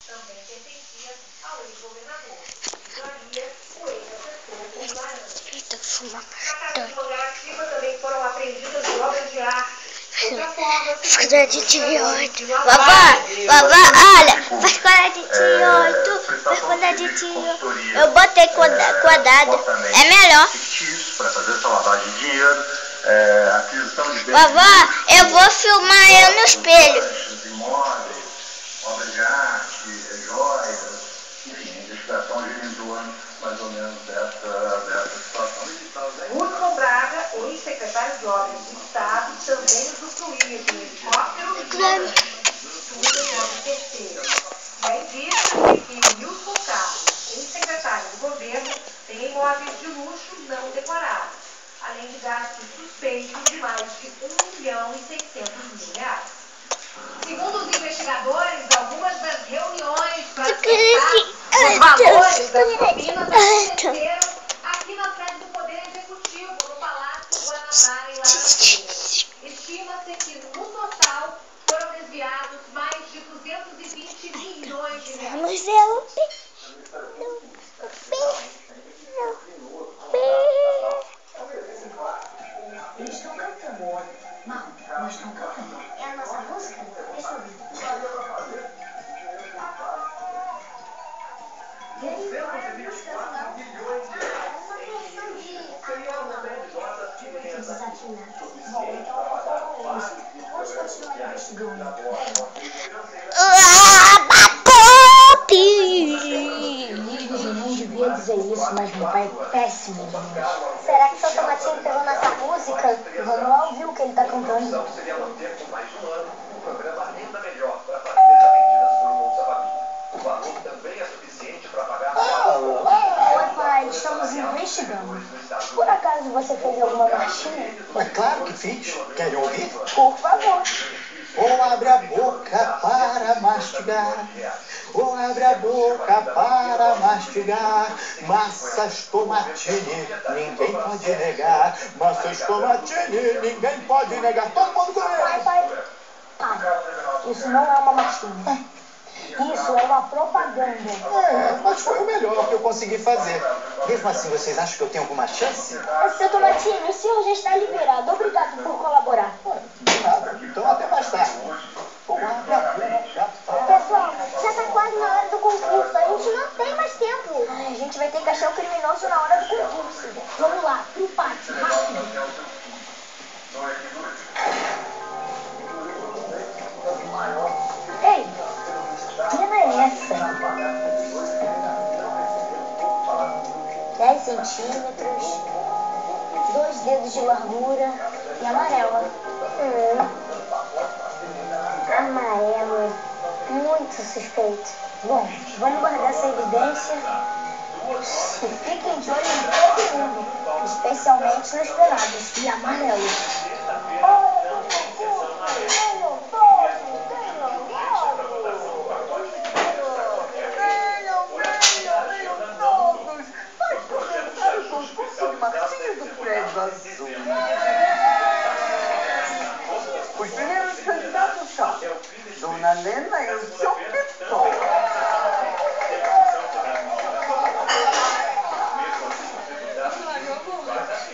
Também pertencia ao ex-governador. Joaria Coelho acertou com laranja. Eita, fuma Na casa bastante. de Mangaratiba também foram apreendidas obras de arte. Outra forma, Escola de tio. Vovó, olha, faz escola de tio. Faz escola de tio. Eu botei quadrado. É melhor. Para fazer essa lavagem de dinheiro, aquisição de bens. Vovó, eu vou filmar eu no espelho. Imóveis, obras de arte, joias, enfim, a investigação gira em torno mais ou menos dessa situação. Hudson Braga, ex-secretário de Obras do Estado, também usufruía de um helicóptero e tudo em nome terceiro. E a indícia é que Wilson Carlos, ex-secretário do governo, tem imóveis de luxo não declarados, além de gastos suspeitos de mais de R$1.600.000. Segundo os investigadores, algumas das reuniões para acertar os valores das propinas aconteceram aqui na sede do Poder Executivo, no Palácio Guanabara, em Laranjeiras. Estima-se que, no total, foram desviados mais de R$220 milhões. Vamos ver o pé. Eles estão cantando. Não, nós estamos cantando. É a nossa música? Deixa eu ver. E aí, qual é a música? Uma versão de desafinado. Bom, então eu vou falar com eles. Vamos continuar investigando. Eu não devia dizer isso, mas meu pai é péssimo demais. Será que seu tomatinho pegou nessa música? Vamos lá ouvir o que ele tá cantando. Seria manter por mais um ano o programa Renda Melhor para famílias atendidas por Bolsa Família. O valor também é suficiente para pagar. Oi, pai, estamos investigando. Por acaso você fez alguma marchinha? É claro que fiz. Querem ouvir? Por favor. Ou abre a boca para mastigar, ou abre a boca para mastigar. Massas Tomatini, ninguém pode negar. Massas Tomatini, ninguém pode negar. Todo mundo com ele. Pai. Isso não é uma marchinha. Isso é uma propaganda. Mas foi o melhor que eu consegui fazer. Mesmo assim, vocês acham que eu tenho alguma chance? Seu Tomatinho, o senhor já está liberado. Obrigado por colaborar. Nada. Então até mais tarde. Ou abre a boca para... Pessoal, já está quase na hora do concurso. A gente não tem mais tempo. A gente vai ter que achar o criminoso na hora do concurso. Vamos lá, pro pátio, rápido. Ei, que pena é essa? 10 centímetros, 2 dedos de largura e amarela. Amarela, muito suspeito. Bom, vamos guardar essa evidência e fiquem de olho em todo mundo, especialmente nos penados e amarelos. Os primeiros candidatos são Dona Lena e o seu Pitol.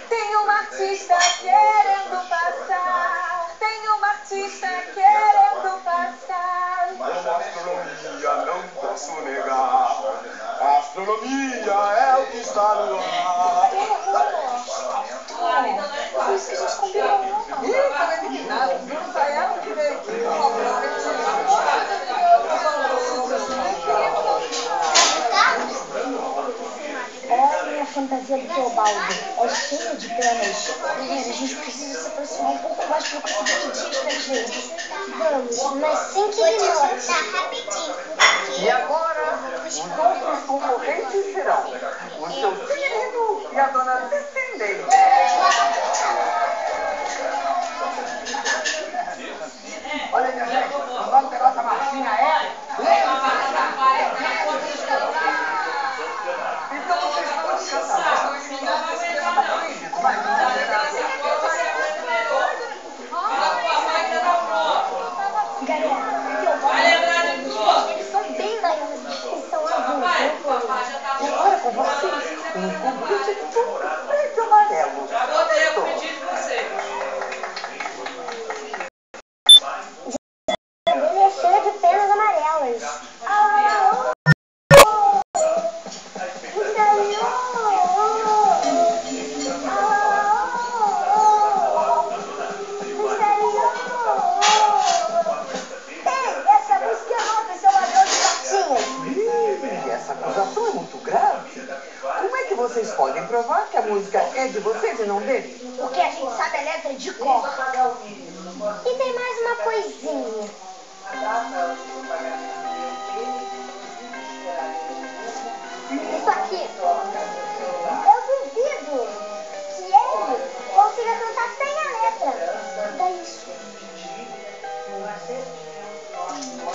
Tem uma artista querendo passar. Tem uma artista querendo passar. Como astronomia, não posso negar. A astronomia é o que está no ar. Foi isso que a gente combinou. Ih, estão eliminados. Não saíram que veio aqui. Olha a fantasia do Teobaldo. É cheia de penas. Galera, a gente precisa se aproximar um pouco mais para conseguir medir as penas dele. Vamos, mas sem que ele nota. Rapidinho. E agora, os outros concorrentes serão o seu Cirino e a Dona Cicindei. Olha, minha gente, o nome da nossa marchinha é... Então vocês vão descansar. Vocês estão eliminados do sistema da polícia. Galera, o Teobaldo provar que a música é de vocês e não dele? Porque a gente sabe a letra de cor. E tem mais uma coisinha. Isso aqui. Eu duvido que ele consiga cantar sem a letra. Dá isso.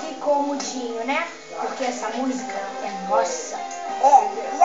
Ficou mudinho, né? Porque essa música é nossa. É,